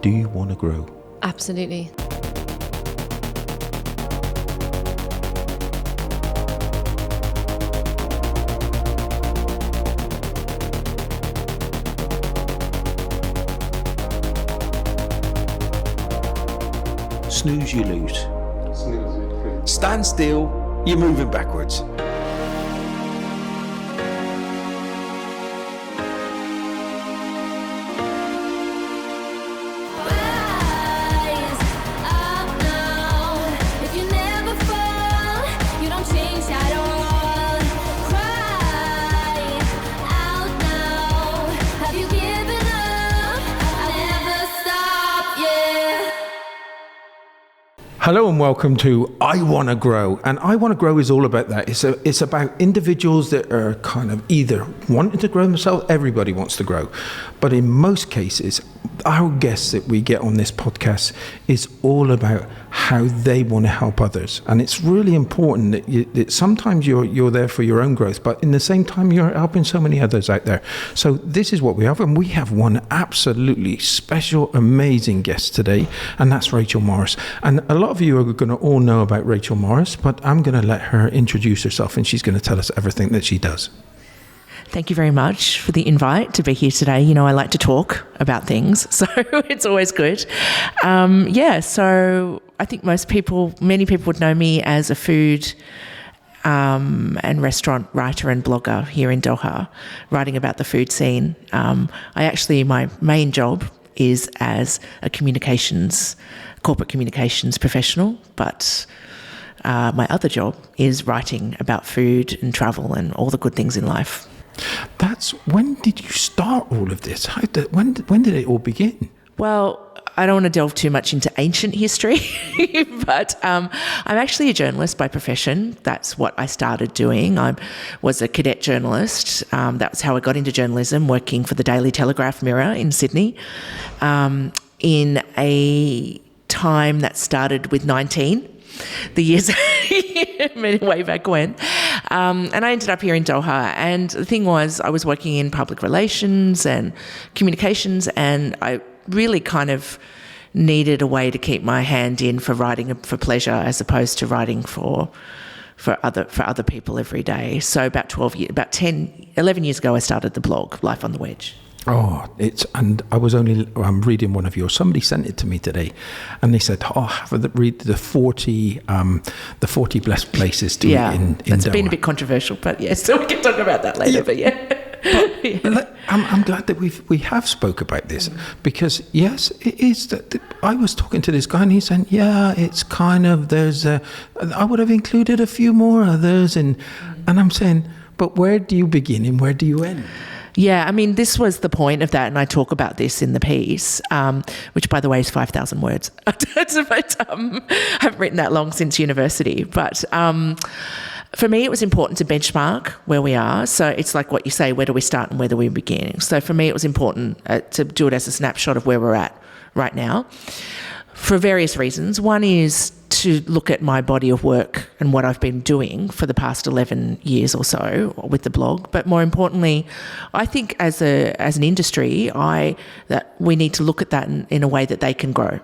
Do you want to grow? Absolutely. Snooze, you lose. Stand still, you're moving backwards. Hello and welcome to I Want to Grow. And I Want to Grow is all about that. It's about individuals that are kind of either wanting to grow themselves. Everybody wants to grow. But in most cases, our guests that we get on this podcast is all about how they want to help others. And it's really important that sometimes you're there for your own growth, but in the same time, you're helping so many others out there. So this is what we have. And we have one absolutely special, amazing guest today, and that's Rachel Morris. And a lot of you are going to all know about Rachel Morris, but I'm going to let her introduce herself, and she's going to tell us everything that she does. Thank you very much for the invite to be here today. You know, I like to talk about things, so it's always good. So I think many people would know me as a food and restaurant writer and blogger here in Doha, writing about the food scene. My main job is as a corporate communications professional, but my other job is writing about food and travel and all the good things in life. When did you start all of this? When did it all begin? Well, I don't want to delve too much into ancient history, but I'm actually a journalist by profession. That's what I started doing. I was a cadet journalist. That was how I got into journalism, working for the Daily Telegraph Mirror in Sydney, in a time that started with 19. The years way back when. And I ended up here in Doha. And the thing was, I was working in public relations and communications, and I really kind of needed a way to keep my hand in for writing for pleasure as opposed to writing for other people every day. So about 11 years ago, I started the blog, Life on the Wedge. And I was only reading one of yours. Somebody sent it to me today, and they said, have a read the 40 blessed places to eat in it's Doha. Been a bit controversial, but so we can talk about that later. I'm glad that we have spoke about this, because yes, it is that I was talking to this guy and he said, it's kind of I would have included a few more others, and I'm saying, but where do you begin and where do you end? Yeah, I mean, this was the point of that, and I talk about this in the piece, which, by the way, is 5,000 words. I haven't written that long since university. But for me, it was important to benchmark where we are. So it's like what you say, where do we start and where do we begin? So for me, it was important to do it as a snapshot of where we're at right now for various reasons. One is to look at my body of work and what I've been doing for the past 11 years or so with the blog. But more importantly, I think as an industry, that we need to look at that in a way that they can grow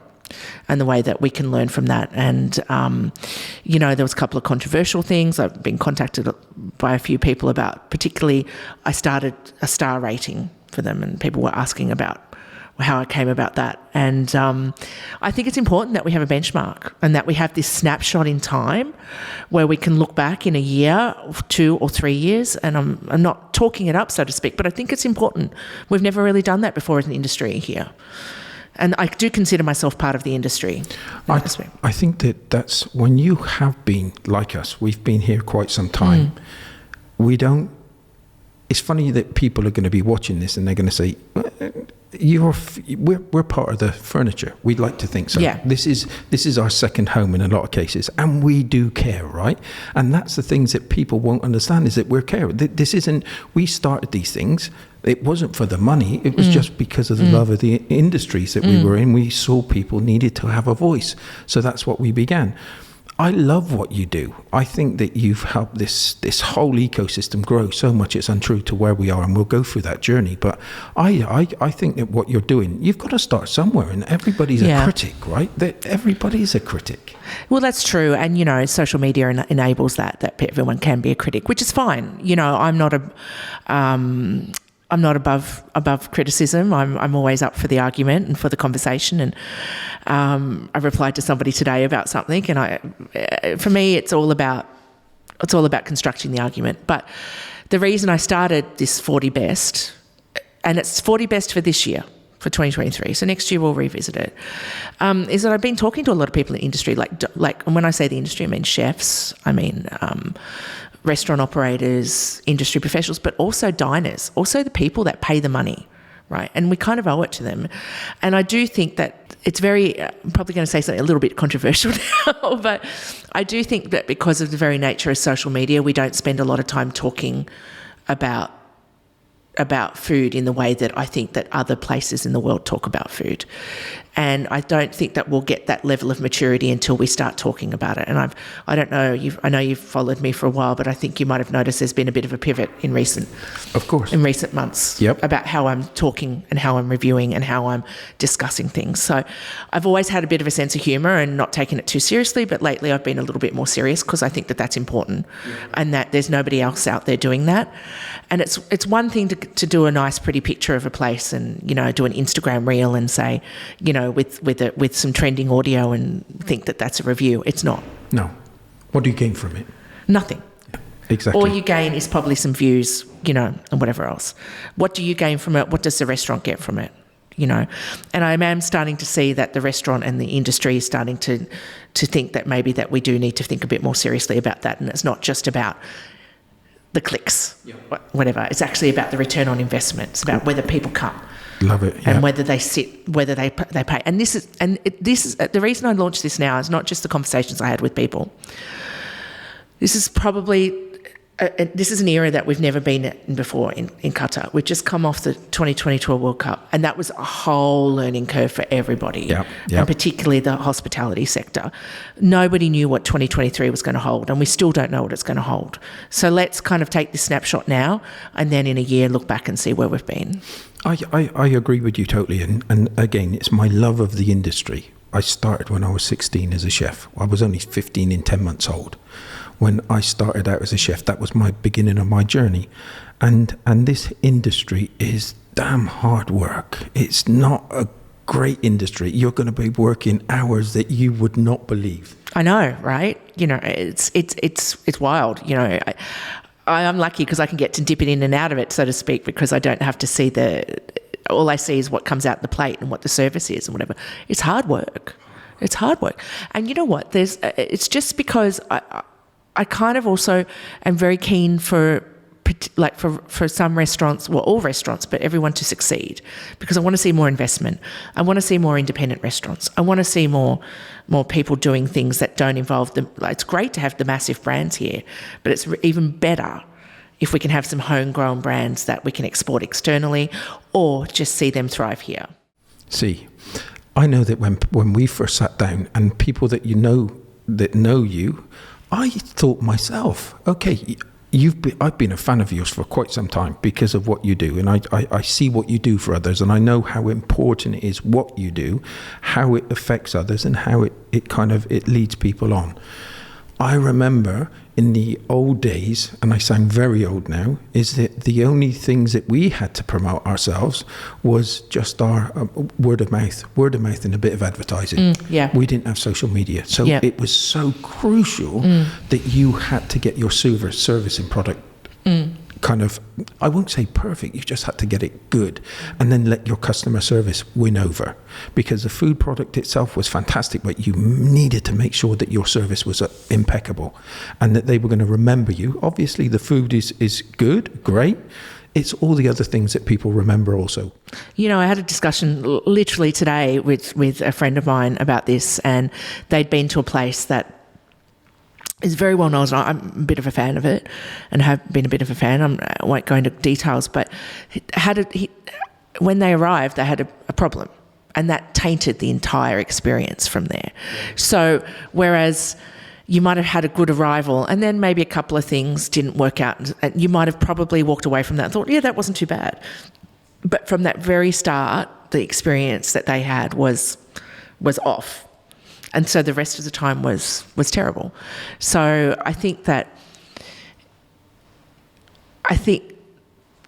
and the way that we can learn from that. And, there was a couple of controversial things. I've been contacted by a few people about, particularly I started a star rating for them, and people were asking about how I came about that. And I think it's important that we have a benchmark and that we have this snapshot in time where we can look back in a year, 2 or 3 years, and I'm not talking it up, so to speak, but I think it's important. We've never really done that before as an industry here. And I do consider myself part of the industry. I think that's when you have been like us, we've been here quite some time. It's funny that people are going to be watching this and they're going to say, we're part of the furniture. We'd like to think so. Yeah. This is our second home in a lot of cases, and we do care, right? And that's the things that people won't understand, is that we're care. This isn't, we started these things, it wasn't for the money, it was just because of the love of the industries that we were in. We saw people needed to have a voice, so that's what we began. I love what you do. I think that you've helped this whole ecosystem grow so much it's untrue to where we are, and we'll go through that journey. But I think that what you're doing, you've got to start somewhere, and everybody's a critic, right? Everybody's a critic. Well, that's true. And, you know, social media enables that everyone can be a critic, which is fine. You know, I'm not above criticism. I'm always up for the argument and for the conversation. And I replied to somebody today about something, and for me, it's all about constructing the argument. But the reason I started this 40 best, and it's 40 best for this year, for 2023. So next year we'll revisit it. Is that I've been talking to a lot of people in the industry, like, and when I say the industry, I mean chefs, I mean restaurant operators, industry professionals, but also diners, also the people that pay the money, right? And we kind of owe it to them. And I do think that it's I'm probably going to say something a little bit controversial now, but I do think that because of the very nature of social media, we don't spend a lot of time talking about food in the way that I think that other places in the world talk about food. And I don't think that we'll get that level of maturity until we start talking about it. And I don't know, I know you've followed me for a while, but I think you might have noticed there's been a bit of a pivot in recent months about how I'm talking and how I'm reviewing and how I'm discussing things. So I've always had a bit of a sense of humour and not taken it too seriously, but lately I've been a little bit more serious because I think that that's important and that there's nobody else out there doing that. And it's one thing to do a nice pretty picture of a place and, you know, do an Instagram reel and say, you know, with some trending audio and think that that's a review. It's not. No. What do you gain from it? Nothing. Yeah, exactly. All you gain is probably some views, you know, and whatever else. What do you gain from it? What does the restaurant get from it? You know, and I am starting to see that the restaurant and the industry is starting to think that maybe that we do need to think a bit more seriously about that, and it's not just about the clicks, whatever. It's actually about the return on investment. It's about whether people come. Love it. Yeah. And whether they sit, whether they pay. And this is the reason I launched this now is not just the conversations I had with people. This is probably this is an era that we've never been in before in Qatar. We've just come off the 2022 World Cup, and that was a whole learning curve for everybody, and particularly the hospitality sector. Nobody knew what 2023 was going to hold, and we still don't know what it's going to hold. So let's kind of take this snapshot now, and then in a year look back and see where we've been. I agree with you totally, and again, it's my love of the industry. I started when I was 16 as a chef. I was only 15 and 10 months old when I started out as a chef. That was my beginning of my journey. And this industry is damn hard work. It's not a great industry. You're going to be working hours that you would not believe. I know, right? You know, it's wild. You know, I'm lucky because I can get to dip it in and out of it, so to speak, because I don't have to see all I see is what comes out the plate and what the service is and whatever. It's hard work. It's hard work. And you know what? It's just because I kind of also am very keen for some restaurants, well, all restaurants, but everyone to succeed, because I want to see more investment. I want to see more independent restaurants. I want to see more people doing things that don't involve them. Like, it's great to have the massive brands here, but it's even better if we can have some homegrown brands that we can export externally or just see them thrive here. See, I know that when we first sat down and people that know you, I thought myself, okay, I've been a fan of yours for quite some time because of what you do, and I see what you do for others, and I know how important it is what you do, how it affects others, and how it leads people on. I remember in the old days, and I sound very old now, is that the only things that we had to promote ourselves was just our word of mouth and a bit of advertising. We didn't have social media. So it was so crucial that you had to get your service and product kind of, I won't say perfect, you just had to get it good and then let your customer service win over, because the food product itself was fantastic, but you needed to make sure that your service was impeccable and that they were going to remember you. Obviously the food is good, great. It's all the other things that people remember also. You know, I had a discussion literally today with a friend of mine about this, and they'd been to a place that is very well known. I'm a bit of a fan of it and have been a bit of a fan. I won't go into details, but when they arrived, they had a problem, and that tainted the entire experience from there. So whereas, you might have had a good arrival and then maybe a couple of things didn't work out, and you might have probably walked away from that and thought, yeah, that wasn't too bad. But from that very start, the experience that they had was off. And so the rest of the time was terrible. So I think that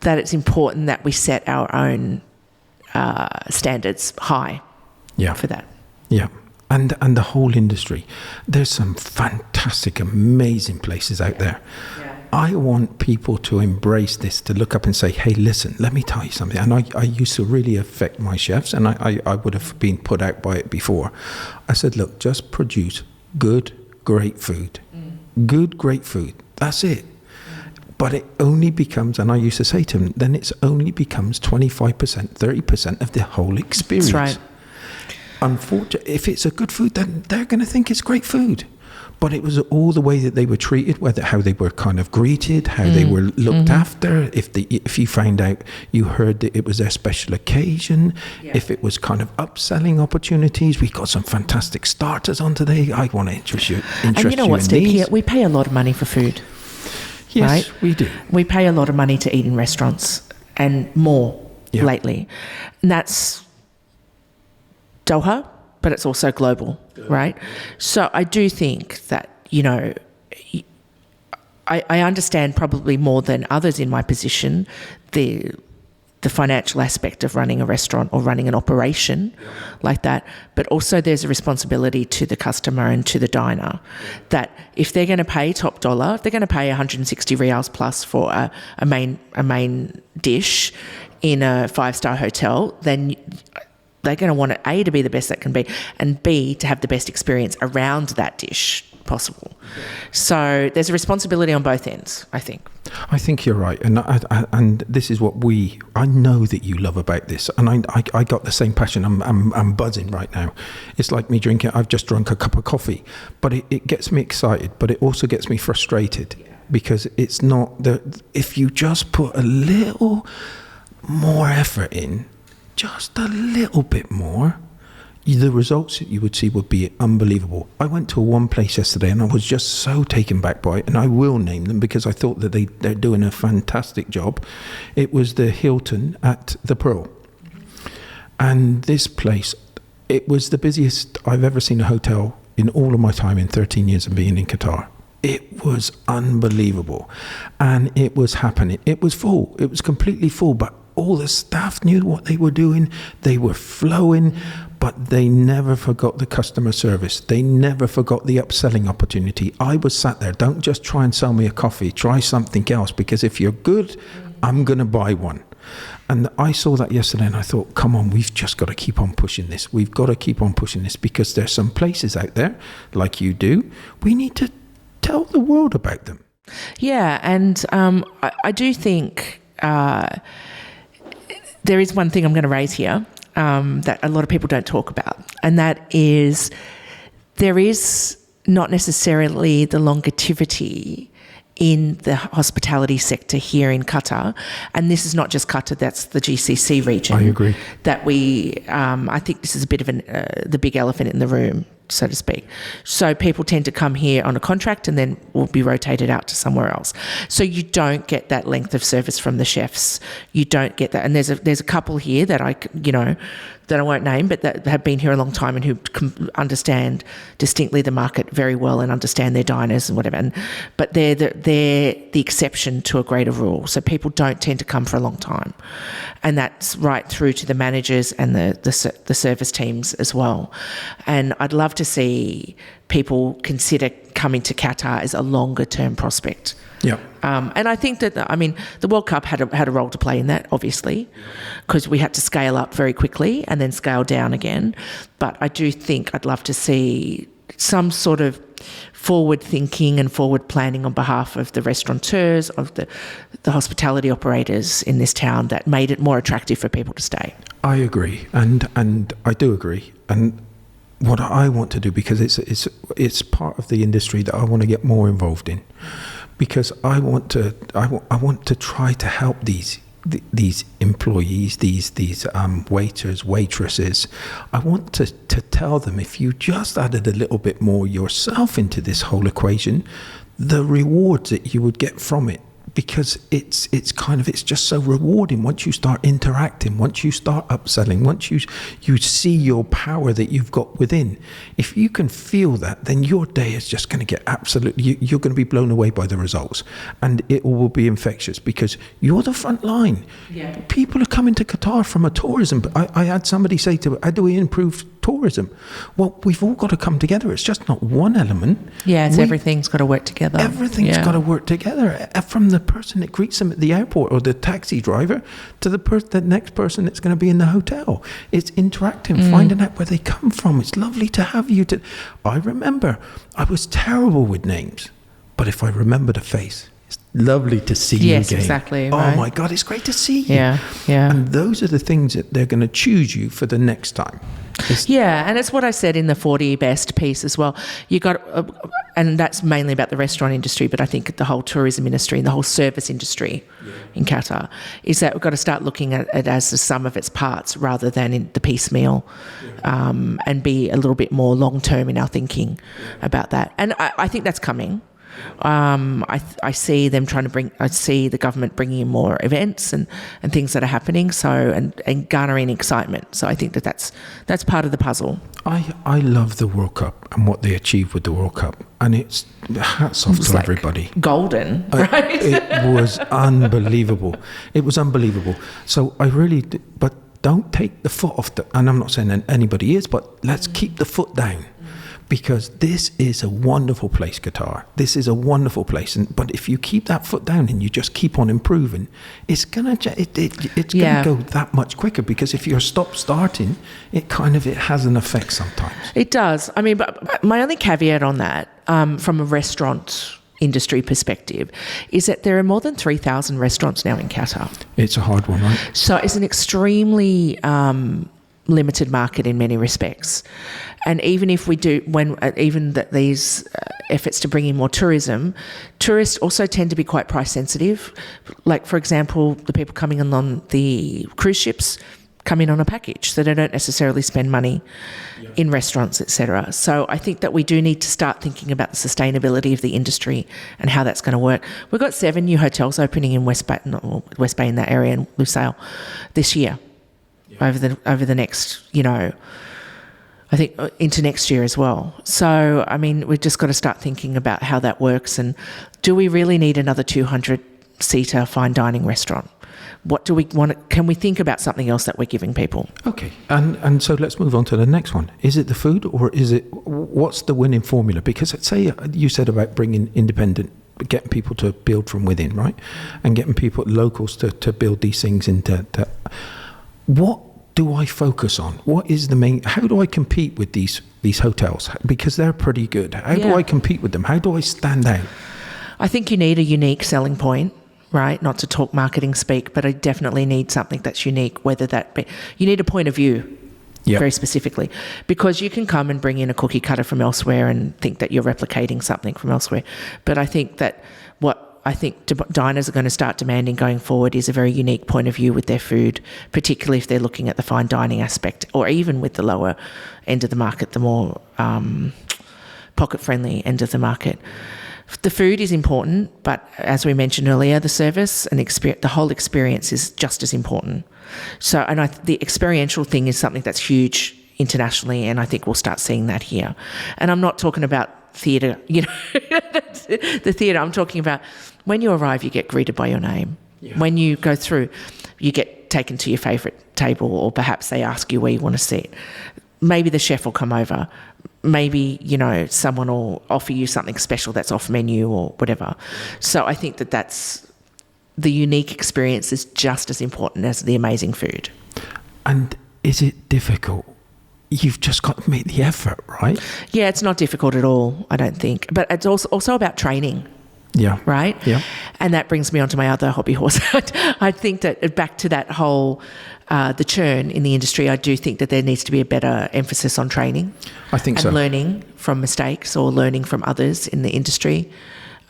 it's important that we set our own standards high for that. Yeah. And the whole industry. There's some fantastic, amazing places out there. Yeah. I want people to embrace this, to look up and say, hey, listen, let me tell you something. And I used to really affect my chefs, and I would have been put out by it before. I said, look, just produce good, great food. Good, great food. That's it. But it only becomes, and I used to say to them, then it only becomes 25%, 30% of the whole experience. That's right. Unfortunately, if it's a good food, then they're going to think it's great food. But it was all the way that they were treated, how they were kind of greeted, how they were looked after. If you found out, you heard that it was their special occasion. Yeah. If it was kind of upselling opportunities, we got some fantastic starters on today. I want to interest you. And you know what, Steve? Here, we pay a lot of money for food. Yes, right? We do. We pay a lot of money to eat in restaurants, and more lately. And that's Doha, but it's also global, right? So I do think that, I understand probably more than others in my position the financial aspect of running a restaurant or running an operation like that, but also there's a responsibility to the customer and to the diner that if they're going to pay top dollar, if they're going to pay 160 rials plus for a main dish in a 5-star hotel, then they're going to want it, A, to be the best that can be, and B, to have the best experience around that dish possible. So there's a responsibility on both ends, I think. I think you're right. And this is what I know that you love about this. And I got the same passion. I'm buzzing right now. It's like me drinking, I've just drunk a cup of coffee. But it gets me excited, but it also gets me frustrated. Yeah. Because it's not, if you just put a little more effort in, just a little bit more, the results that you would see would be unbelievable. I went to one place yesterday and I was just so taken back by it, and I will name them because I thought that they're doing a fantastic job. It was the Hilton at the Pearl. And this place, it was the busiest I've ever seen a hotel in all of my time in 13 years of being in Qatar. It was unbelievable. And it was happening. It was full. It was completely full, but all the staff knew what they were doing. They were flowing, but they never forgot the customer service. They never forgot the upselling opportunity. I was sat there, don't just try and sell me a coffee, try something else, because if you're good, I'm going to buy one. And I saw that yesterday and I thought, come on, we've just got to keep on pushing this. We've got to keep on pushing this because there's some places out there, like you do, we need to tell the world about them. Yeah, and I do think there is one thing I'm going to raise here that a lot of people don't talk about, and that is there is not necessarily the longevity in the hospitality sector here in Qatar, and this is not just Qatar, that's the GCC region. I agree. That I think this is a bit of the big elephant in the room, so to speak. So people tend to come here on a contract and then will be rotated out to somewhere else. So you don't get that length of service from the chefs. You don't get that. And there's a couple here that that I won't name, but that have been here a long time and who understand distinctly the market very well and understand their diners and whatever. But they're the exception to a greater rule. So people don't tend to come for a long time. And that's right through to the managers and the service teams as well. And I'd love to see people consider coming to Qatar as a longer term prospect. Yeah. And I think that, the World Cup had a role to play in that, obviously, because we had to scale up very quickly and then scale down again. But I do think I'd love to see some sort of forward thinking and forward planning on behalf of the restaurateurs, of the hospitality operators in this town that made it more attractive for people to stay. I agree. And I do agree. And what I want to do, because it's part of the industry that I want to get more involved in, because I want to try to help these these employees, these waiters, waitresses, I want to tell them, if you just added a little bit more yourself into this whole equation, the rewards that you would get from it, because it's just so rewarding once you start interacting, once you start upselling, once you see your power that you've got within. If you can feel that, then your day is just going to get absolutely, you're going to be blown away by the results, and it will be infectious because you're the front line. Yeah. People are coming to Qatar from a tourism. I had somebody say to me, how do we improve tourism? Well, we've all got to come together. It's just not one element. Yeah, everything's got to work together. Everything's got to work together, from the person that greets them at the airport or the taxi driver to the next person that's going to be in the hotel. It's interacting, finding out where they come from. It's lovely to have you. I remember I was terrible with names, but if I remember the face, it's lovely to see you again. Yes, exactly. Oh right. my God, it's great to see you. Yeah. And those are the things that they're going to choose you for the next time. And it's what I said in the 40 best piece as well. You got, and that's mainly about the restaurant industry, but I think the whole tourism industry and the whole service industry in Qatar is that we've got to start looking at it as the sum of its parts rather than in the piecemeal, and be a little bit more long-term in our thinking about that. And I think that's coming. I see them I see the government bringing in more events and things that are happening, and garnering excitement. So I think that's part of the puzzle. I love the World Cup and what they achieved with the World Cup, and it's hats off to everybody. Golden, right? It was unbelievable. It was unbelievable. So I really, but don't take the foot off and I'm not saying that anybody is, but let's keep the foot down. Because this is a wonderful place, Qatar. This is a wonderful place, but if you keep that foot down and you just keep on improving, it's gonna go that much quicker. Because if you're starting, it has an effect sometimes. It does. I mean, but my only caveat on that, from a restaurant industry perspective, is that there are more than 3,000 restaurants now in Qatar. It's a hard one, right? So it's an extremely limited market in many respects. And even if we do, these efforts to bring in more tourism, tourists also tend to be quite price sensitive. Like, for example, the people coming in on the cruise ships come in on a package, so they don't necessarily spend money in restaurants, etc. So I think that we do need to start thinking about the sustainability of the industry and how that's going to work. We've got 7 new hotels opening in West Bay in that area, in Lusail, this year. Over the next, I think into next year as well. So, I mean, we've just got to start thinking about how that works, and do we really need another 200-seater fine dining restaurant? What do we want? Can we think about something else that we're giving people? Okay, and so let's move on to the next one. Is it the food, or what's the winning formula? Because say you said about bringing independent, getting people to build from within, right? And getting people, locals, to build these things into... What do I focus on? What is the main... How do I compete with these hotels? Because they're pretty good. How do I compete with them? How do I stand out? I think you need a unique selling point, right? Not to talk marketing speak, but I definitely need something that's unique, whether that be... You need a point of view, very specifically, because you can come and bring in a cookie cutter from elsewhere and think that you're replicating something from elsewhere. But I think that diners are going to start demanding going forward is a very unique point of view with their food, particularly if they're looking at the fine dining aspect, or even with the lower end of the market, the more pocket-friendly end of the market. The food is important, but as we mentioned earlier, the service and the whole experience is just as important. So, and the experiential thing is something that's huge internationally, and I think we'll start seeing that here. And I'm not talking about theatre, the theatre. I'm talking about when you arrive, you get greeted by your name. Yeah. When you go through, you get taken to your favourite table, or perhaps they ask you where you want to sit. Maybe the chef will come over. Maybe, someone will offer you something special that's off menu or whatever. So I think that's the unique experience is just as important as the amazing food. And is it difficult? You've just got to make the effort, right? Yeah, it's not difficult at all, I don't think. But it's also about training. Yeah. Right? Yeah. And that brings me on to my other hobby horse. I think that back to that whole, the churn in the industry, I do think that there needs to be a better emphasis on training. I think so. And learning from mistakes, or learning from others in the industry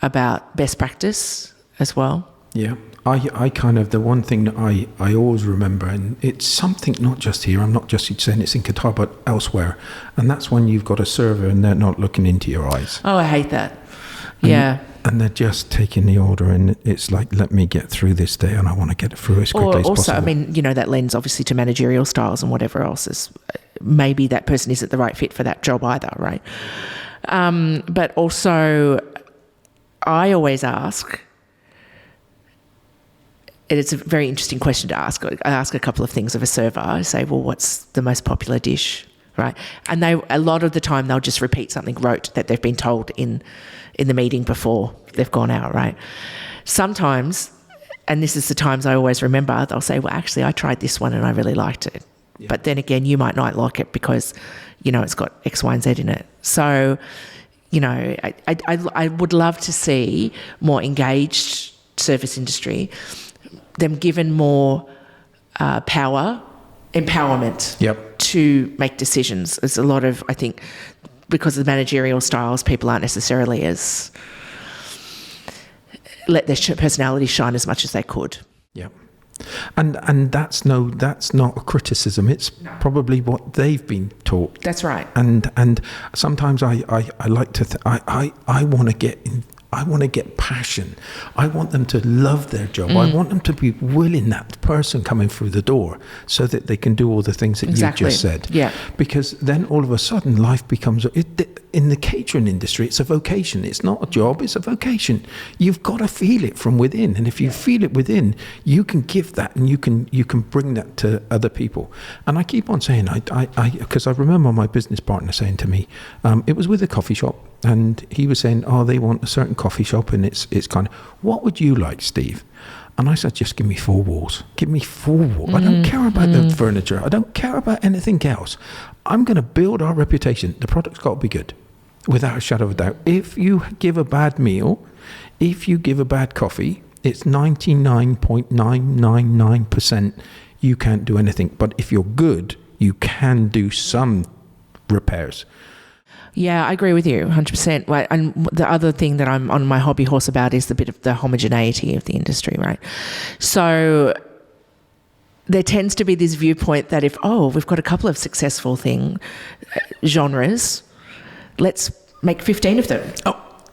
about best practice as well. Yeah. I kind of, the one thing that I always remember, and it's something not just here, I'm not just saying it's in Qatar, but elsewhere, and that's when you've got a server and they're not looking into your eyes. Oh, I hate that. Yeah. And they're just taking the order, and it's like, let me get through this day, and I want to get it through as quickly as possible. I mean, that lends obviously to managerial styles and whatever else is, maybe that person isn't the right fit for that job either, right? But also, I always ask, and it's a very interesting question to ask. I ask a couple of things of a server. I say, well, what's the most popular dish, right? And a lot of the time, they'll just repeat something rote that they've been told in the meeting before they've gone out, right? Sometimes, and this is the times I always remember, they'll say, well, actually, I tried this one and I really liked it. Yeah. But then again, you might not like it because, it's got X, Y, and Z in it. So, I would love to see more engaged service industry, them given more empowerment to make decisions. There's a lot of, I think, because of the managerial styles, people aren't necessarily as let their personality shine as much as they could. Yeah. And that's not a criticism. It's probably what they've been taught. That's right. And sometimes I like to I want to get in. I want to get passion. I want them to love their job. I want them to be willing, that person coming through the door, so that they can do all the things that you just said. Yeah. Because then all of a sudden life becomes, in the catering industry, it's a vocation. It's not a job, it's a vocation. You've got to feel it from within. And if you feel it within, you can give that, and you can bring that to other people. And I keep on saying, because I remember my business partner saying to me, it was with a coffee shop, and he was saying, they want a certain coffee shop, and it's kind of, what would you like, Steve? And I said, just give me 4 walls. Give me 4 walls. I don't care about the furniture. I don't care about anything else. I'm going to build our reputation. The product's got to be good, without a shadow of a doubt. If you give a bad meal, if you give a bad coffee, it's 99.999% you can't do anything. But if you're good, you can do some repairs. Yeah, I agree with you 100%. Right. And the other thing that I'm on my hobby horse about is the bit of the homogeneity of the industry, right? So there tends to be this viewpoint that if, we've got a couple of successful genres, let's make 15 of them.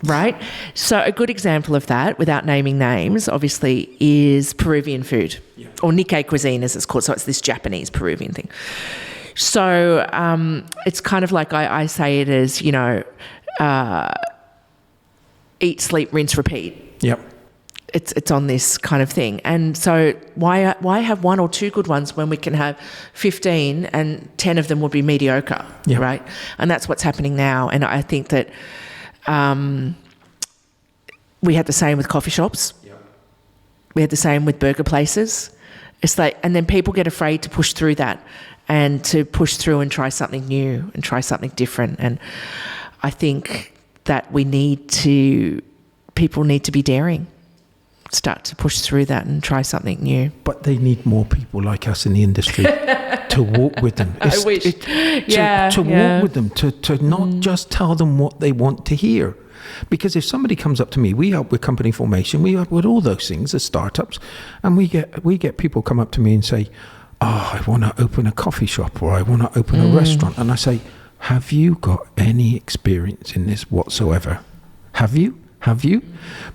Right? So a good example of that, without naming names, obviously, is Peruvian food, or Nikkei cuisine as it's called. So it's this Japanese Peruvian thing. So it's kind of like I say it as, eat, sleep, rinse, repeat. Yep. It's on this kind of thing. And so why have 1 or 2 good ones when we can have 15 and 10 of them would be mediocre, right? And that's what's happening now. And I think that we had the same with coffee shops. Yep. We had the same with burger places. It's like, and then people get afraid to push through that, and to push through and try something new and try something different. And I think that people need to be daring, start to push through that and try something new. But they need more people like us in the industry to walk with them. I wish. To walk with them, to not just tell them what they want to hear. Because if somebody comes up to me, we help with company formation, we help with all those things as startups, and we get people come up to me and say, I want to open a coffee shop, or I want to open a restaurant. And I say, have you got any experience in this whatsoever? Have you?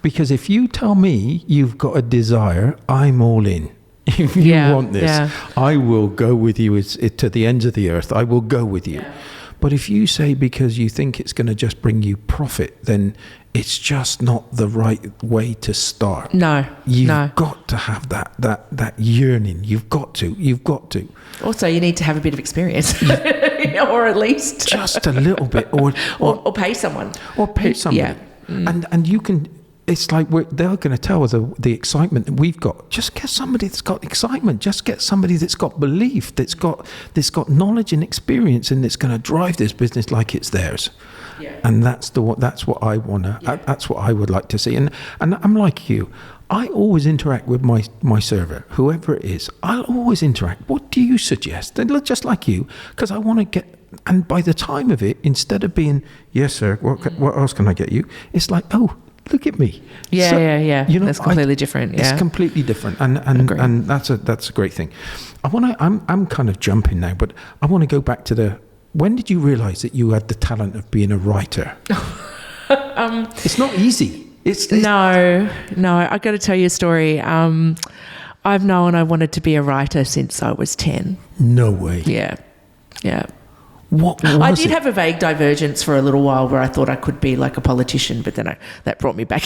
Because if you tell me you've got a desire, I'm all in. If you want this, I will go with you to the ends of the earth. I will go with you. Yeah. But if you say because you think it's going to just bring you profit, then it's just not the right way to start. No. You've got to have that yearning. You've got to. Also, you need to have a bit of experience. Or at least just a little bit, or pay someone. Or pay somebody. Yeah. And you can. It's like they're going to tell the excitement that we've got. Just get somebody that's got excitement. Just get somebody that's got belief, that's got knowledge and experience, and that's going to drive this business like it's theirs. Yeah. And that's what I wanna. Yeah. That's what I would like to see. And I'm like you. I always interact with my server, whoever it is. I'll always interact. What do you suggest? And just like you, because I want to get. And by the time of it, instead of being, yes, sir, what else can I get you? It's like, look at me. Yeah, So, yeah. That's completely different. Yeah. It's completely different, and that's a great thing. I'm kind of jumping now, but I want to go back to when did you realise that you had the talent of being a writer? It's not easy. It's No. I got to tell you a story. I've known I wanted to be a writer since I was 10. No way. Yeah. What was I did it? have a vague divergence for a little while where I thought I could be like a politician, but then that brought me back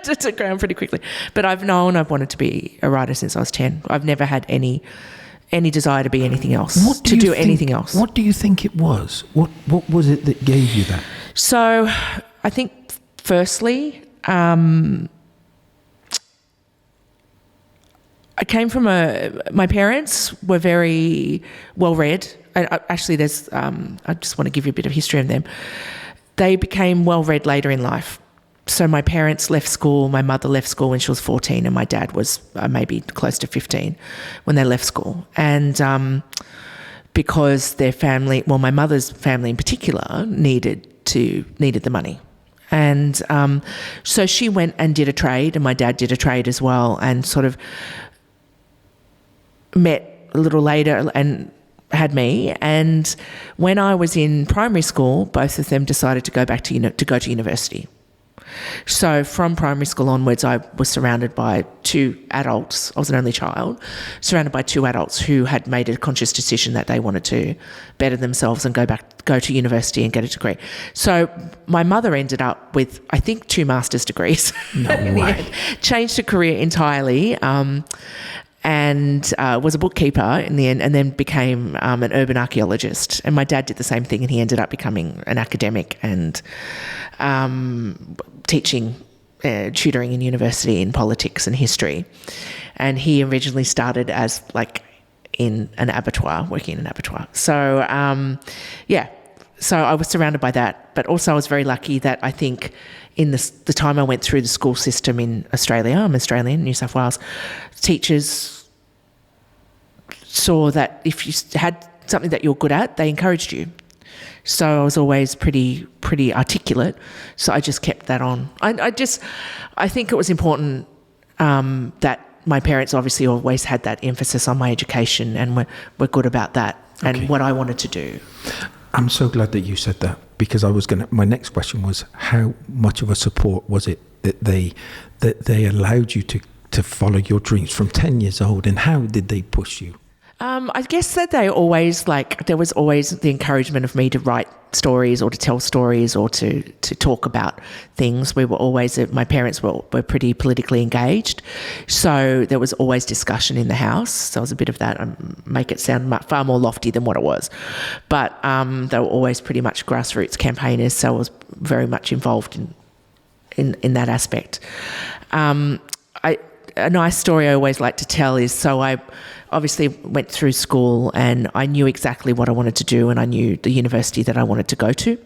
to ground pretty quickly. But I've known I've wanted to be a writer since I was 10. I've never had any desire to be anything else, anything else. What do you think it was? What was it that gave you that? So I think firstly, I came from my parents were very well read. Actually, there's, I just want to give you a bit of history of them. They became well read later in life. So my parents left school, my mother left school when she was 14, and my dad was maybe close to 15 when they left school. And because their family, well, my mother's family in particular, needed the money. And so she went and did a trade, and my dad did a trade as well, and sort of met a little later and had me. And when I was in primary school, both of them decided to go back to go to university. So from primary school onwards, I was surrounded by two adults. I was an only child, surrounded by two adults who had made a conscious decision that they wanted to better themselves and go to university and get a degree. So my mother ended up with, I think, 2 master's degrees. No way. Changed her career entirely. And was a bookkeeper in the end, and then became an urban archaeologist. And my dad did the same thing, and he ended up becoming an academic and teaching, tutoring in university in politics and history. And he originally started as in an abattoir, working in an abattoir. So, so I was surrounded by that. But also I was very lucky that I think in the time I went through the school system in Australia, I'm Australian, New South Wales, teachers saw that if you had something that you're good at, they encouraged you. So I was always pretty articulate. So I just kept that on. I think it was important that my parents obviously always had that emphasis on my education and were good about that and what I wanted to do. I'm so glad that you said that, because my next question was, how much of a support was it that they allowed you to follow your dreams from 10 years old, and how did they push you? I guess that they always there was always the encouragement of me to write stories or to tell stories or to talk about things. We were always, my parents were pretty politically engaged, so there was always discussion in the house. So it was a bit of that, make it sound far more lofty than what it was. But they were always pretty much grassroots campaigners, so I was very much involved in that aspect. A nice story I always like to tell is, so I obviously went through school and I knew exactly what I wanted to do, and I knew the university that I wanted to go to,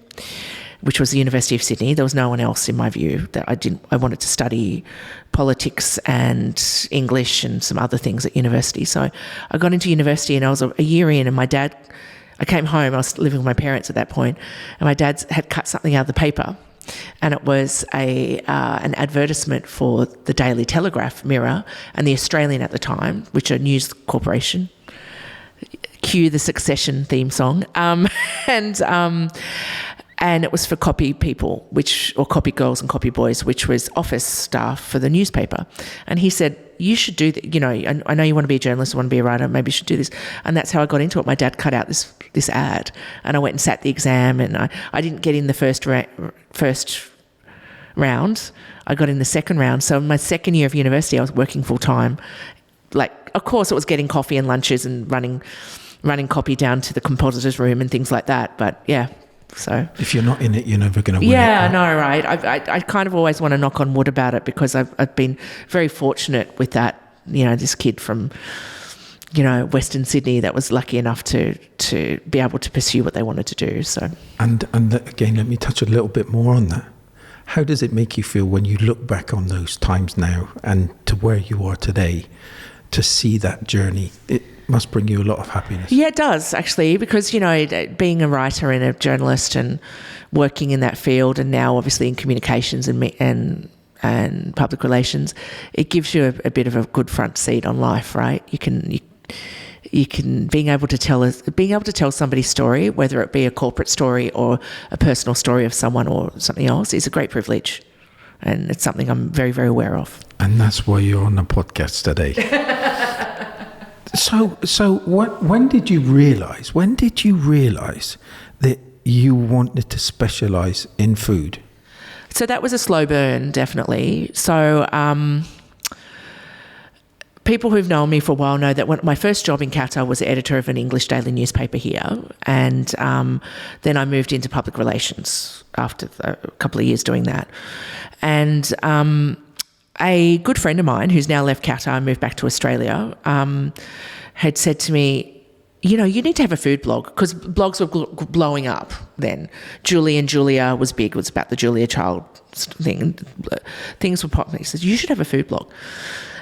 which was the University of Sydney. There was no one else in my view that I wanted to study politics and English and some other things at university. So I got into university and I was a year in, and I came home, I was living with my parents at that point, and my dad had cut something out of the paper. And it was an advertisement for the Daily Telegraph, Mirror, and the Australian at the time, which are a news corporation. Cue the Succession theme song. And it was for copy people, or copy girls and copy boys, which was office staff for the newspaper. And he said, you should do that. You know, I know you want to be a journalist, you want to be a writer, maybe you should do this. And that's how I got into it. My dad cut out this ad, and I went and sat the exam, and I didn't get in the first round. I got in the second round. So in my second year of university, I was working full time. Of course, it was getting coffee and lunches and running copy down to the compositor's room and things like that. But yeah. So if you're not in it, you're never going to win. Yeah, I know, right? I kind of always want to knock on wood about it, because I've been very fortunate with that. You know, this kid from, Western Sydney that was lucky enough to be able to pursue what they wanted to do. So and again, let me touch a little bit more on that. How does it make you feel when you look back on those times now and to where you are today, to see that journey? It must bring you a lot of happiness. Yeah, it does, actually, because, being a writer and a journalist and working in that field, and now obviously in communications and and public relations, it gives you a bit of a good front seat on life, right? You can being able to tell somebody's story, whether it be a corporate story or a personal story of someone or something else, is a great privilege, and it's something I'm very, very aware of. And that's why you're on the podcast today. When did you realise that you wanted to specialise in food? So that was a slow burn, definitely. So people who've known me for a while know that my first job in Qatar was editor of an English daily newspaper here, and then I moved into public relations after a couple of years doing that. And a good friend of mine who's now left Qatar and moved back to Australia had said to me, you need to have a food blog, because blogs were blowing up then. Julie and Julia was big. It was about the Julia Child thing. Things were popping. He said, you should have a food blog.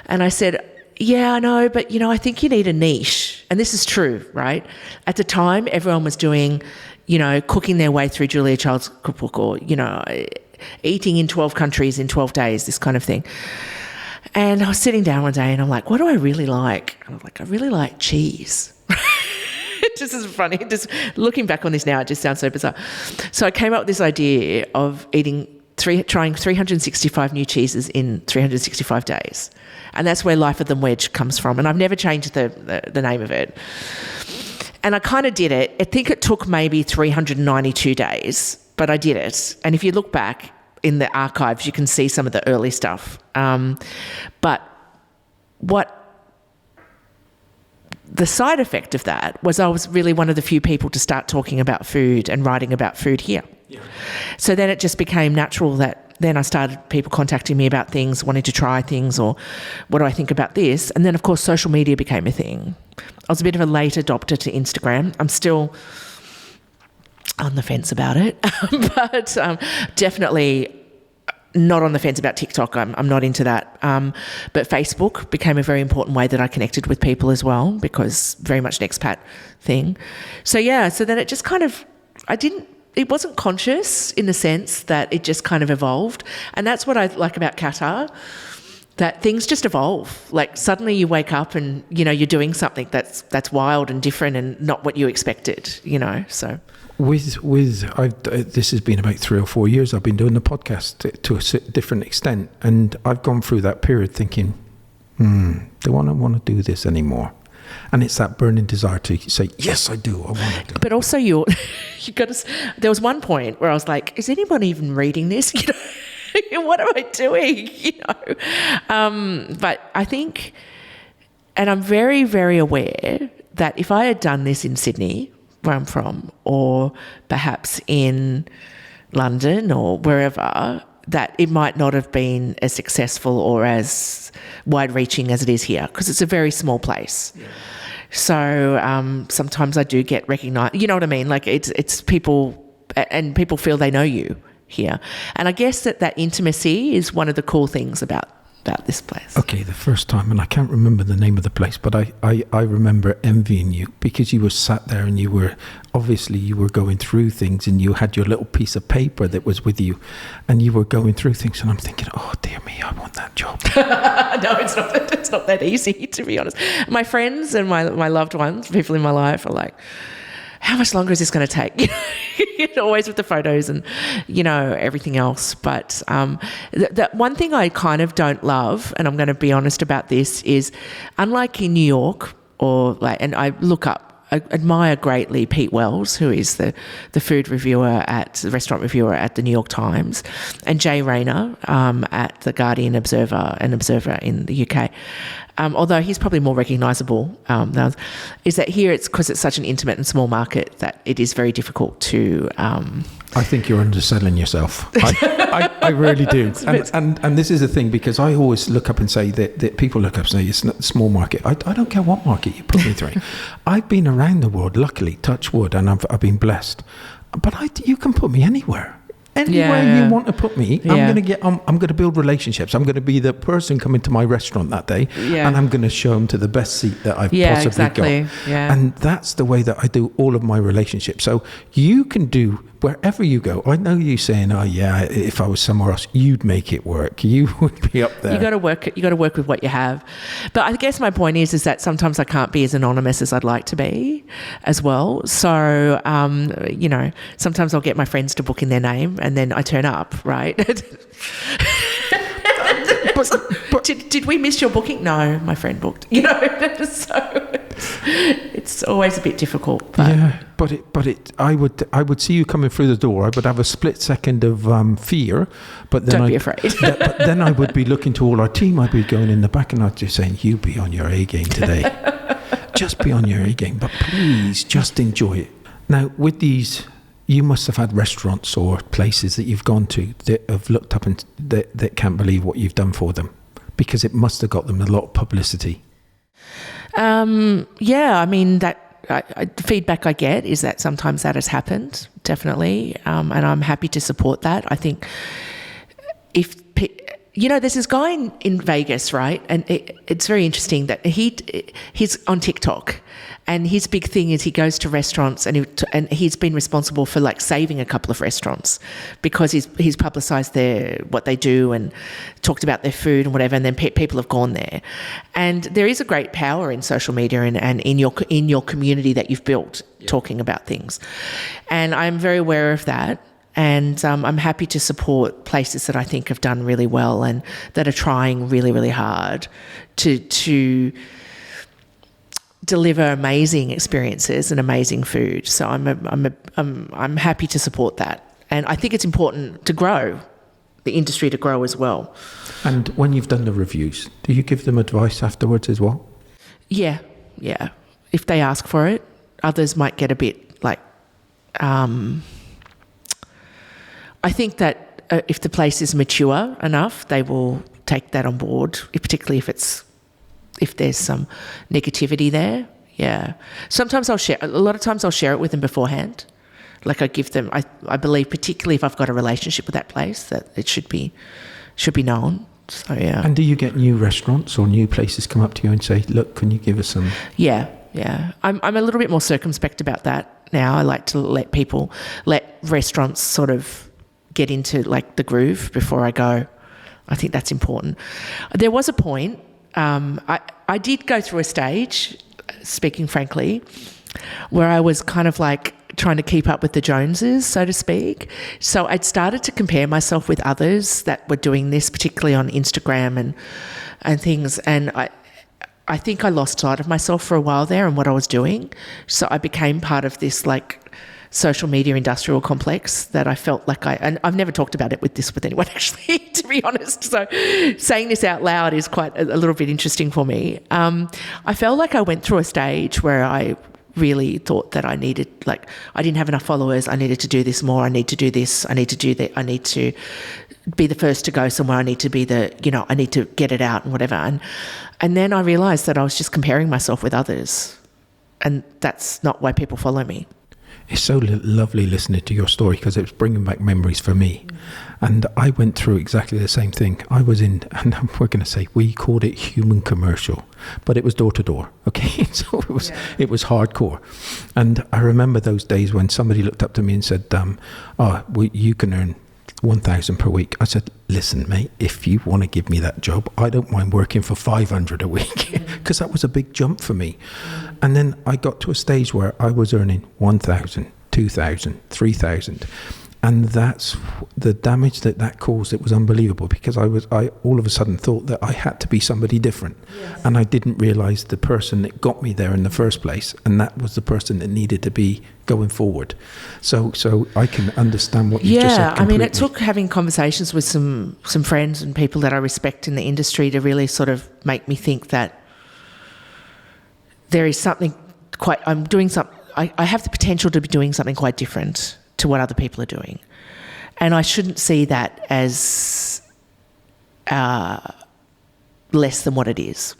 And I said, yeah, I know, but, I think you need a niche. And this is true, right? At the time, everyone was doing, cooking their way through Julia Child's cookbook, or, eating in 12 countries in 12 days, this kind of thing. And I was sitting down one day and I'm like, what do I really like? And I'm like, I really like cheese. It just is funny. Just looking back on this now, it just sounds so bizarre. So I came up with this idea of trying 365 new cheeses in 365 days. And that's where Life of the Wedge comes from. And I've never changed the name of it. And I kind of did it. I think it took maybe 392 days, but I did it. And if you look back in the archives, you can see some of the early stuff. But what the side effect of that was, I was really one of the few people to start talking about food and writing about food here. Yeah. So then it just became natural that then I started people contacting me about things, wanting to try things, or what do I think about this? And then, of course, social media became a thing. I was a bit of a late adopter to Instagram. I'm still on the fence about it, but definitely not on the fence about TikTok. I'm not into that. But Facebook became a very important way that I connected with people as well, because very much an expat thing. So then it just kind of, it wasn't conscious in the sense that it just kind of evolved. And that's what I like about Qatar, that things just evolve. Like suddenly you wake up and, you're doing something that's wild and different and not what you expected, so. This has been about 3 or 4 years I've been doing the podcast to a different extent, and I've gone through that period thinking, do I not want to do this anymore? And it's that burning desire to say, yes, I do. I want to do it. But also you got to. There was one point where I was like, is anyone even reading this? What am I doing? But I think, and I'm very, very aware that if I had done this in Sydney, where I'm from, or perhaps in London or wherever, that it might not have been as successful or as wide-reaching as it is here, because it's a very small place. Yeah. So sometimes I do get recognised. You know what I mean? Like it's people, and people feel they know you here. And I guess that intimacy is one of the cool things about this place. Okay, the first time, and I can't remember the name of the place, but I remember envying you, because you were sat there and you were going through things, and you had your little piece of paper that was with you, and you were going through things, and I'm thinking, oh dear me, I want that job. No, it's not that easy, to be honest. My friends and my loved ones, people in my life, are like, how much longer is this going to take? Always with the photos and, everything else. But the one thing I kind of don't love, and I'm going to be honest about this, is unlike in New York, and I admire greatly Pete Wells, who is the food reviewer the restaurant reviewer at the New York Times, and Jay Rayner at the Guardian Observer, an observer in the UK. Although he's probably more recognisable, is that here it's because it's such an intimate and small market that it is very difficult to... I think you're underselling yourself. I really do. And this is the thing, because I always look up and say that people look up and say it's not a small market. I don't care what market you put me through. I've been around the world, luckily, touch wood, and I've been blessed. But you can put me anywhere. anywhere Yeah. you want to put me, I'm going to build relationships. I'm going to be the person coming to my restaurant that day, and I'm going to show them to the best seat that I've possibly got. Yeah. And that's the way that I do all of my relationships. So you can do wherever you go. I know you saying, "Oh yeah, if I was somewhere else, you'd make it work. You would be up there." You got to work. You got to work with what you have. But I guess my point is that sometimes I can't be as anonymous as I'd like to be, as well. So sometimes I'll get my friends to book in their name, and then I turn up, right? But did we miss your booking? No, my friend booked. So it's always a bit difficult. But. Yeah, I would see you coming through the door. I would have a split second of fear, but then Don't be afraid. But then I would be looking to all our team. I'd be going in the back, and I'd just saying, "You be on your A game today. Just be on your A game, but please just enjoy it." Now, with these, you must have had restaurants or places that you've gone to that have looked up and that can't believe what you've done for them, because it must have got them a lot of publicity. I mean, the feedback I get is that sometimes that has happened, definitely, and I'm happy to support that. I think there's this guy in Vegas, right? And it's very interesting that he's on TikTok, and his big thing is he goes to restaurants, and he's been responsible for like saving a couple of restaurants because he's publicised what they do and talked about their food and whatever, and then people have gone there. And there is a great power in social media and in your community that you've built, talking about things. And I'm very aware of that. And I'm happy to support places that I think have done really well and that are trying really, really hard to deliver amazing experiences and amazing food. So I'm happy to support that. And I think it's important to grow, the industry to grow as well. And when you've done the reviews, do you give them advice afterwards as well? Yeah. If they ask for it, others might get a bit like... I think that if the place is mature enough, they will take that on board, particularly if there's some negativity there. Yeah. Sometimes a lot of times I'll share it with them beforehand. Like I give them, I believe, particularly if I've got a relationship with that place, that it should be known. So, yeah. And do you get new restaurants or new places come up to you and say, "Look, can you give us some..." Yeah. I'm a little bit more circumspect about that now. I like to let restaurants sort of get into like the groove before I go. I think that's important. There was a point, I did go through a stage, speaking frankly, where I was kind of like trying to keep up with the Joneses, so to speak. So I'd started to compare myself with others that were doing this, particularly on Instagram and things. And I think I lost sight of myself for a while there and what I was doing. So I became part of this like social media industrial complex that I felt like and I've never talked about it with anyone actually, to be honest. So saying this out loud is quite a little bit interesting for me. I felt like I went through a stage where I really thought that I didn't have enough followers. I needed to do this more. I need to do this. I need to do that. I need to be the first to go somewhere. I need to be I need to get it out and whatever. And then I realised that I was just comparing myself with others, and that's not why people follow me. It's so lovely listening to your story because it's bringing back memories for me. And I went through exactly the same thing. I was in, and we're going to say, we called it human commercial, but it was door to door. Okay. So it was hardcore. And I remember those days when somebody looked up to me and said, you can earn 1,000 per week. I said, "Listen, mate, if you want to give me that job, I don't mind working for 500 a week," because that was a big jump for me. And then I got to a stage where I was earning 1,000, 2,000, 3,000. And that's the damage that caused. It was unbelievable because I all of a sudden thought that I had to be somebody different. Yes. And I didn't realize the person that got me there in the first place. And that was the person that needed to be going forward. So I can understand what you just said completely. I mean, it took having conversations with some friends and people that I respect in the industry to really sort of make me think that there is something I have the potential to be doing something quite different to what other people are doing. And I shouldn't see that as less than what it is.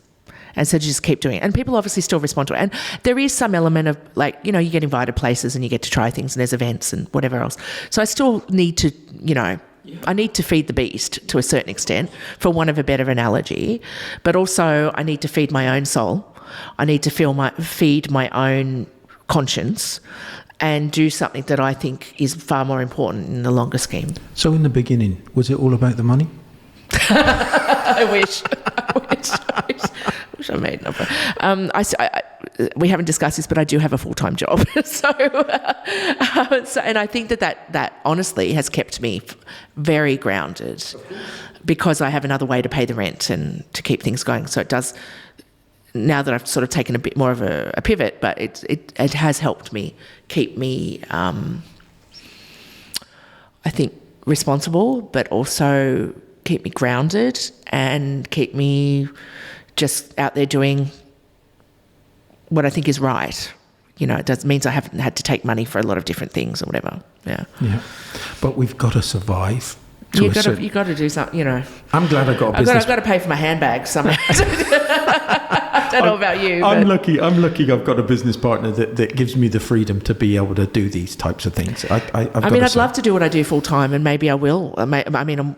And so just keep doing it. And people obviously still respond to it. And there is some element of like, you know, you get invited places and you get to try things and there's events and whatever else. So I still need to, you know, I need to feed the beast to a certain extent, for want of a better analogy. But also I need to feed my own soul. I need to feed my own conscience and do something that I think is far more important in the longer scheme. So in the beginning, was it all about the money? I wish I made enough. We haven't discussed this, but I do have a full-time job. So, and I think that honestly has kept me very grounded, because I have another way to pay the rent and to keep things going. So it does. Now that I've sort of taken a bit more of a pivot, but it has helped me keep me, I think, responsible, but also keep me grounded and keep me just out there doing what I think is right. You know, it means I haven't had to take money for a lot of different things or whatever. Yeah. Yeah. But we've got to survive. You got to do something, you know. I'm glad I got a business. I've got to pay for my handbag somehow. I don't know about you. I'm lucky I've got a business partner that gives me the freedom to be able to do these types of things. I'd love to do what I do full time, and maybe I will. I mean,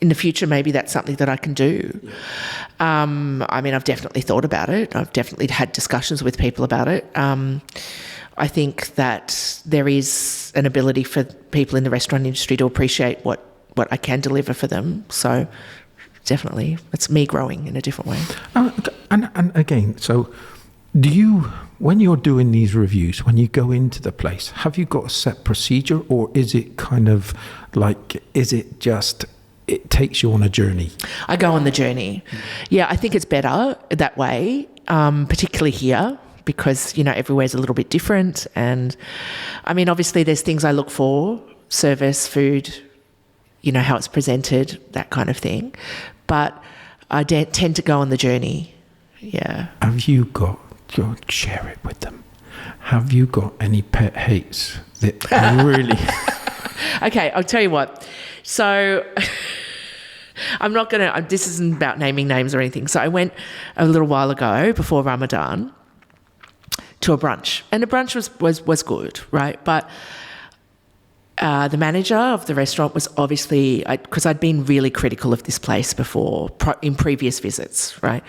in the future, maybe that's something that I can do. Yeah. I mean, I've definitely thought about it. I've definitely had discussions with people about it. I think that there is an ability for people in the restaurant industry to appreciate what I can deliver for them. So definitely, it's me growing in a different way. And again, so do you, when you're doing these reviews, when you go into the place, have you got a set procedure, or is it kind of like, is it just, it takes you on a journey? I go on the journey. Yeah, I think it's better that way, particularly here, because, you know, everywhere's a little bit different. And I mean, obviously there's things I look for, service, food, you know, how it's presented, that kind of thing. But I tend to go on the journey. Yeah. Have you got, share it with them, have you got any pet hates that really... Okay, I'll tell you what. So I'm not going to, this isn't about naming names or anything. So I went a little while ago, before Ramadan, to a brunch. And the brunch was good, right? But the manager of the restaurant was obviously, because I'd been really critical of this place before, in previous visits, right?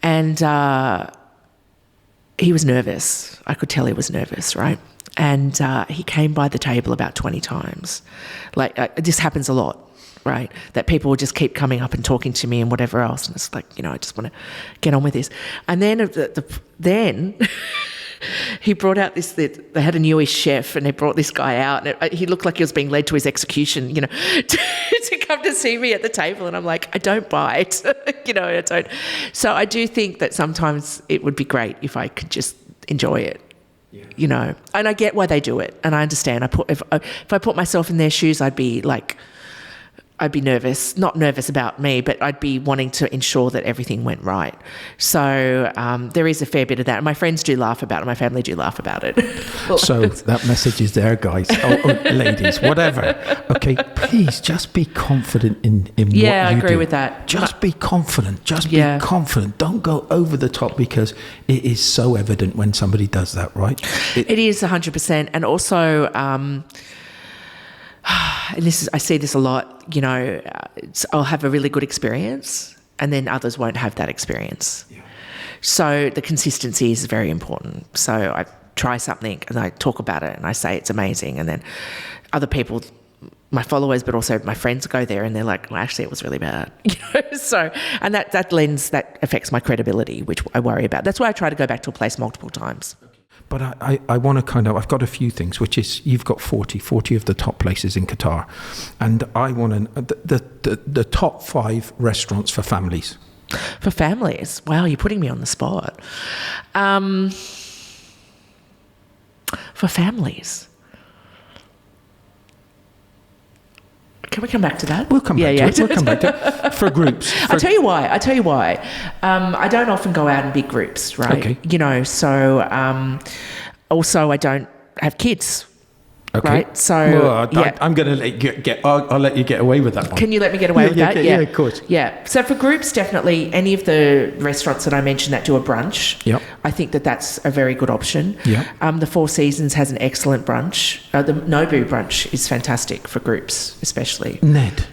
And he was nervous. I could tell he was nervous, right? And he came by the table about 20 times. Like, this happens a lot, right? That people will just keep coming up and talking to me and whatever else. And it's like, you know, I just want to get on with this. And then then he brought out this, they had a newish chef, and they brought this guy out, and he looked like he was being led to his execution, you know, to come to see me at the table. And I'm like, I don't bite, you know, I don't. So I do think that sometimes it would be great if I could just enjoy it. Yeah. You know, and I get why they do it, and I understand. If I put myself in their shoes, I'd be nervous, not nervous about me, but I'd be wanting to ensure that everything went right. So there is a fair bit of that. And my friends do laugh about it. My family do laugh about it. So that message is there, guys. Ladies, whatever. Okay, please just be confident in what you do. Yeah, I agree with that. Just be confident. Just be confident. Don't go over the top, because it is so evident when somebody does that, right? It is 100%. And also... and I see this a lot, you know, I'll have a really good experience and then others won't have that experience. Yeah. So the consistency is very important. So I try something and I talk about it and I say it's amazing, and then other people, my followers, but also my friends, go there and they're like, well, actually it was really bad. You know? So, and that affects my credibility, which I worry about. That's why I try to go back to a place multiple times. But I want to kind of, I've got a few things, which is, you've got 40 of the top places in Qatar. And I want to, the top 5 restaurants for families. For families? Wow, you're putting me on the spot. For families. Can we come back to that? We'll come back to it. We'll come back to it. For groups. I'll tell you why. I don't often go out in big groups, right? Okay. You know, so also I don't have kids. Okay. Right? So, I'm going to let you I'll let you get away with that one. Can you let me get away with that? Yeah, of course. Yeah. So for groups, definitely any of the restaurants that I mentioned that do a brunch, Yep. I think that's a very good option. Yep. The Four Seasons has an excellent brunch. The Nobu brunch is fantastic for groups, especially. Ned.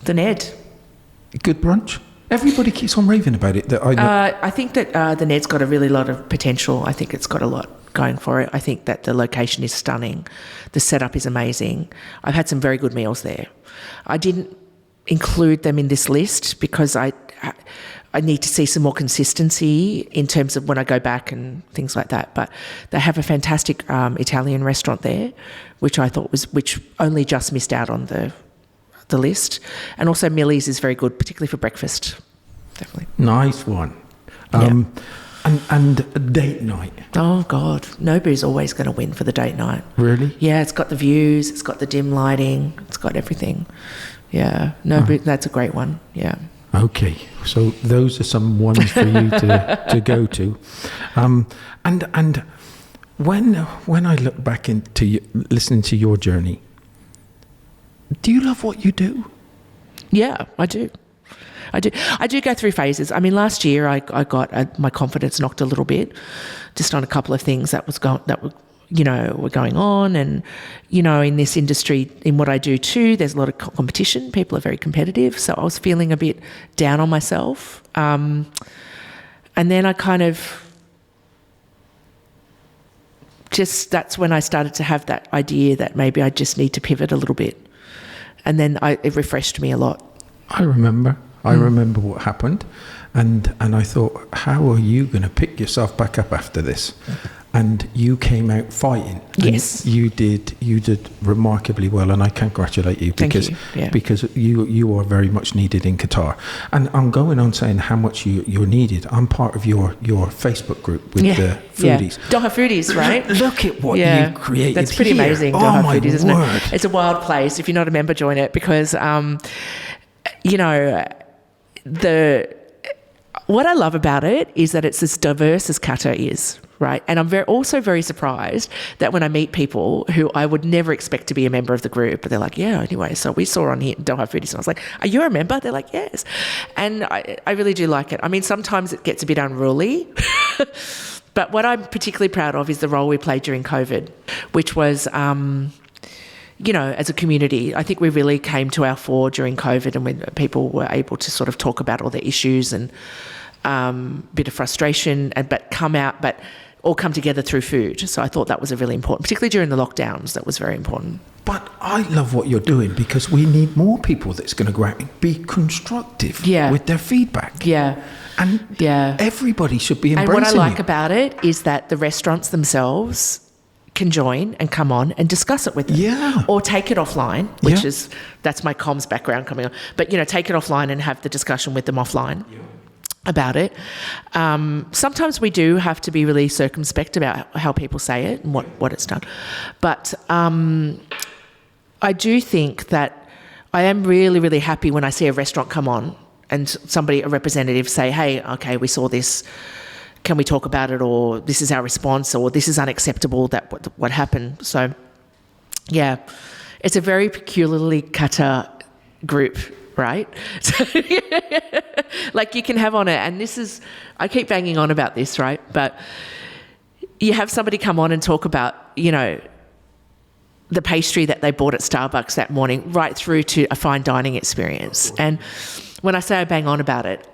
The Ned. Good brunch? Everybody keeps on raving about it. I think that the Ned's got a really lot of potential. I think it's got a lot going for it. I think that the location is stunning. The setup is amazing. I've had some very good meals there. I didn't include them in this list because I need to see some more consistency in terms of when I go back and things like that. But they have a fantastic Italian restaurant there, which only just missed out on the list. And also Millie's is very good, particularly for breakfast. Definitely. Nice one. And a date night. Oh, God. Nobu's always going to win for the date night. Really? Yeah, it's got the views, it's got the dim lighting, it's got everything. Yeah, Nobu, that's a great one. Yeah. Okay, so those are some ones for you to go to. And when I look back into listening to your journey, do you love what you do? Yeah, I do. I do go through phases. I mean, last year I got my confidence knocked a little bit, just on a couple of things that were going on, and in this industry, in what I do too, there's a lot of competition. People are very competitive, so I was feeling a bit down on myself. And then I kind of that's when I started to have that idea that maybe I just need to pivot a little bit, and then it refreshed me a lot. I remember what happened, and I thought, how are you going to pick yourself back up after this? And you came out fighting. Yes, you did remarkably well, and I congratulate you because you are very much needed in Qatar. And I'm going on saying how much you're needed. I'm part of your Facebook group with the foodies. Doha Foodies, right? Look at what you created. That's pretty here. amazing. Oh, Doha my Foodies, isn't word. it? It's a wild place. If you're not a member, join it because what I love about it is that it's as diverse as Qatar is, right? And I'm also very surprised that when I meet people who I would never expect to be a member of the group, but they're like, yeah, anyway, so we saw on here Doha Foodies, and I was like, are you a member? They're like, yes. And I really do like it. I mean, sometimes it gets a bit unruly, but what I'm particularly proud of is the role we played during COVID, which was... as a community, I think we really came to our fore during COVID, and when people were able to sort of talk about all the issues and bit of frustration, but all come together through food. So I thought that was a really important, particularly during the lockdowns, that was very important. But I love what you're doing because we need more people that's going to go out and be constructive with their feedback. Yeah. And everybody should be embracing it. And what I like about it is that the restaurants themselves can join and come on and discuss it with them. Yeah. Or take it offline, that's my comms background coming on. But, take it offline and have the discussion with them offline about it. Sometimes we do have to be really circumspect about how people say it and what it's done. But I do think that I am really, really happy when I see a restaurant come on and a representative say, hey, okay, we saw this, can we talk about it, or this is our response, or this is unacceptable, that what happened. So, yeah, it's a very peculiarly Qatar group, right? So, like you can have on it, and I keep banging on about this, right? But you have somebody come on and talk about, the pastry that they bought at Starbucks that morning, right through to a fine dining experience. And when I say I bang on about it,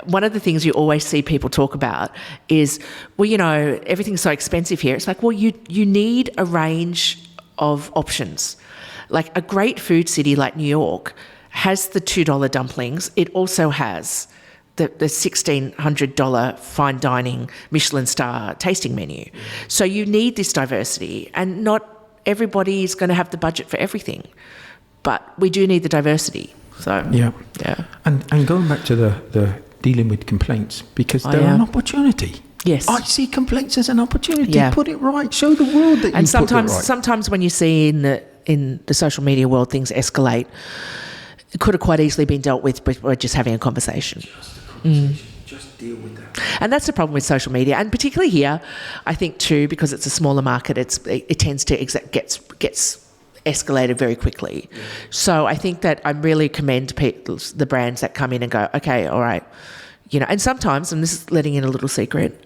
one of the things you always see people talk about is, well, everything's so expensive here. It's like, well, you need a range of options. Like a great food city like New York has the $2 dumplings. It also has the $1,600 fine dining Michelin star tasting menu. So you need this diversity, and not everybody is going to have the budget for everything, but we do need the diversity. So yeah. And going back to the dealing with complaints, because they're an opportunity. Yes, I see complaints as an opportunity. Yeah. Put it right. Show the world that you put it right. Sometimes when you see in the social media world things escalate, it could have quite easily been dealt with by just having a conversation. Just deal with that. And that's the problem with social media, and particularly here, I think too, because it's a smaller market, it tends to gets escalated very quickly. Yeah. So I think that I really commend the brands that come in and go, okay, all right. And sometimes, and this is letting in a little secret,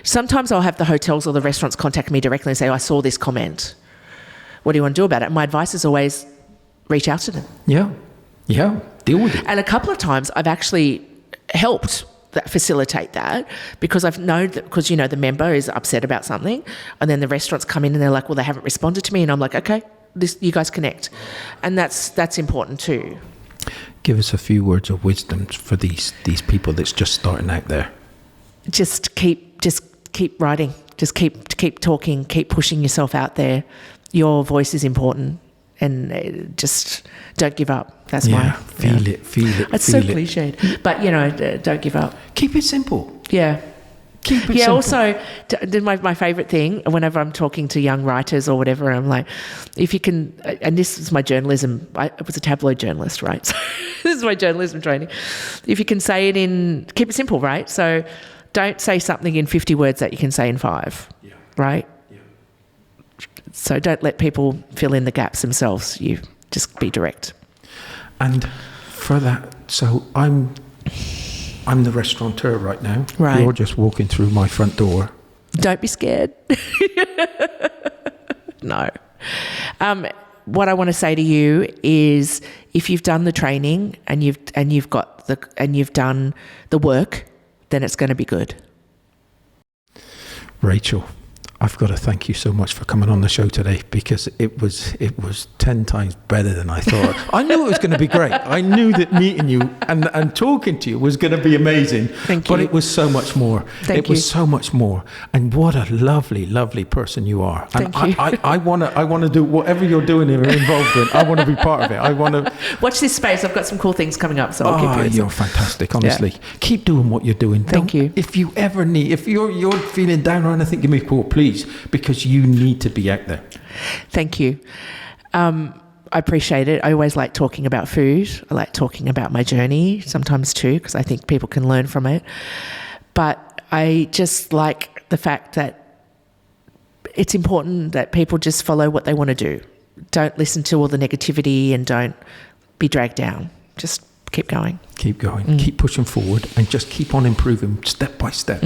sometimes I'll have the hotels or the restaurants contact me directly and say, I saw this comment. What do you want to do about it? And my advice is always reach out to them. Yeah, deal with it. And a couple of times I've actually helped facilitate that, because I've known that, because the member is upset about something, and then the restaurants come in and they're like, well, they haven't responded to me, and I'm like, okay, you guys connect, and that's important too. Give us a few words of wisdom for these people that's just starting out there. Just keep writing, just keep talking, keep pushing yourself out there. Your voice is important, and just don't give up. That's feel it. It's so cliched, but don't give up. Keep it simple. Yeah. Keep it simple. Also, my favourite thing, whenever I'm talking to young writers or whatever, I'm like, if you can, and this is my journalism, I was a tabloid journalist, right? So this is my journalism training. If you can say it keep it simple, right? So don't say something in 50 words that you can say in 5, right? Yeah. So don't let people fill in the gaps themselves. You just be direct. And for that, so I'm the restaurateur right now. Right. You're just walking through my front door. Don't be scared. No. What I want to say to you is, if you've done the training and you've done the work, then it's going to be good. Rachel, I've got to thank you so much for coming on the show today, because it was 10 times better than I thought. I knew it was going to be great. I knew that meeting you and talking to you was going to be amazing. Thank you. But it was so much more. It was so much more. And what a lovely, lovely person you are. And Thank you. I want to do whatever you're doing and involved in. I want to be part of it. I want to watch this space. I've got some cool things coming up, so I'll keep you. You're fantastic, honestly. Yeah. Keep doing what you're doing. Thank you. If you ever need, if you're feeling down or anything, give me a call, please. Because you need to be out there. Thank you. I appreciate it. I always like talking about food. I like talking about my journey sometimes too, because I think people can learn from it. But I just like the fact that it's important that people just follow what they want to do. Don't listen to all the negativity and don't be dragged down. Just keep going. Keep going. Keep pushing forward, and just keep on improving step by step.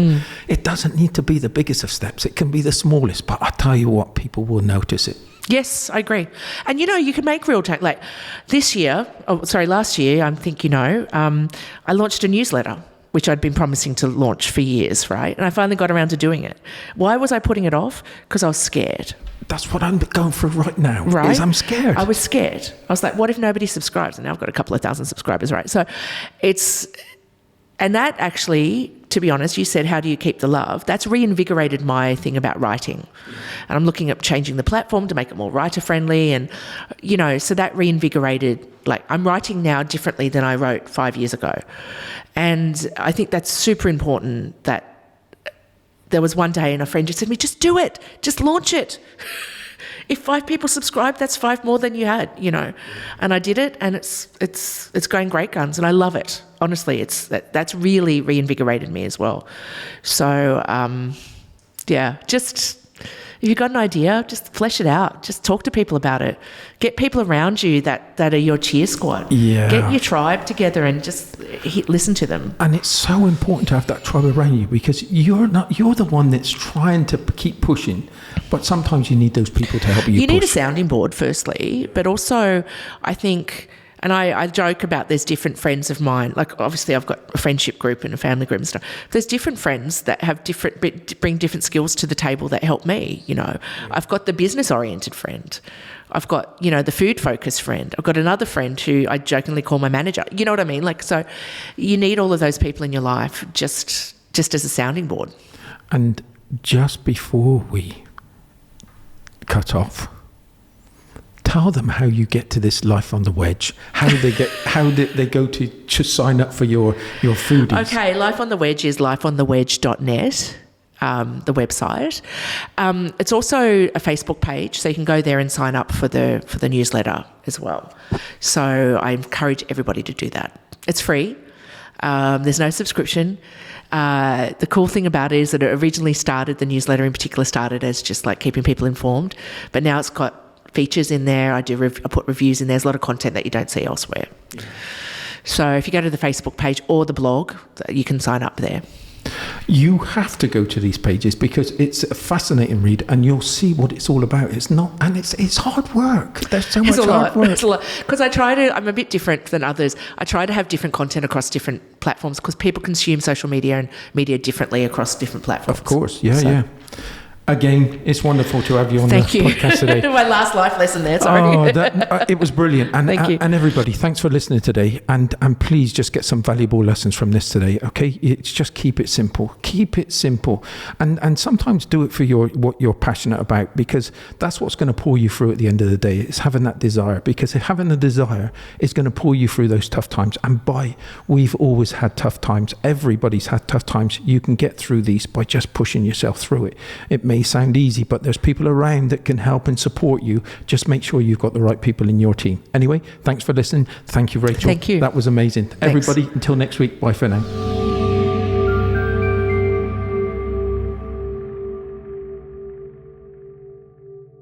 It doesn't need to be the biggest of steps. It can be the smallest, but I tell you what, people will notice it. Yes, I agree. And you can make real change. Like last year, I think I launched a newsletter, which I'd been promising to launch for years, right? And I finally got around to doing it. Why was I putting it off? Because I was scared. That's what I'm going through right now. Right? I'm scared. I was scared. I was like, what if nobody subscribes? And now I've got a couple of thousand subscribers, right? So and that actually, to be honest, you said, how do you keep the love? That's reinvigorated my thing about writing. And I'm looking at changing the platform to make it more writer friendly. And, so that reinvigorated, I'm writing now differently than I wrote 5 years ago. And I think that's super important. That there was one day and a friend just said to me, just do it, just launch it. If 5 people subscribe, that's 5 more than you had, And I did it, and it's going great guns, and I love it. Honestly, that's really reinvigorated me as well. So, just if you've got an idea, just flesh it out. Just talk to people about it. Get people around you that are your cheer squad. Yeah. Get your tribe together and just listen to them. And it's so important to have that tribe around you, because you're the one that's trying to keep pushing, but sometimes you need those people to help you. You need a sounding board, firstly, but also I think, and I joke about, there's different friends of mine. Like, obviously I've got a friendship group and a family group and stuff. There's different friends that have bring different skills to the table that help me, I've got the business-oriented friend. I've got, the food-focused friend. I've got another friend who I jokingly call my manager. You know what I mean? So you need all of those people in your life just as a sounding board. And just before we cut off, tell them how you get to this Life on the Wedge. How did they go to sign up for your foodies? Okay, Life on the Wedge is lifeonthewedge.net. The website. It's also a Facebook page, so you can go there and sign up for the newsletter as well. So I encourage everybody to do that. It's free. There's no subscription. The cool thing about it is that it originally started, the newsletter in particular started as just like keeping people informed, but now it's got features in there. I put reviews in there. There's a lot of content that you don't see elsewhere. Yeah. So if you go to the Facebook page or the blog, you can sign up there. You have to go to these pages because it's a fascinating read, and you'll see what it's all about. It's hard work. There's so much hard work. It's a lot. Because I'm a bit different than others. I try to have different content across different platforms because people consume social media and media differently across different platforms. Of course, yeah. Again, it's wonderful to have you on the podcast today. My last life lesson there, sorry. Oh, it was brilliant. And, Thank you. And everybody, thanks for listening today. And please just get some valuable lessons from this today, okay? It's just keep it simple. Keep it simple. And sometimes do it for what you're passionate about, because that's what's going to pull you through at the end of the day. It's having that desire, because having a desire is going to pull you through those tough times. And we've always had tough times. Everybody's had tough times. You can get through these by just pushing yourself through it. It may sound easy, but there's people around that can help and support you. Just make sure you've got the right people in your team. Anyway, thanks for listening. Thank you, Rachel. Thank you. That was amazing. Thanks. Everybody, until next week, bye for now.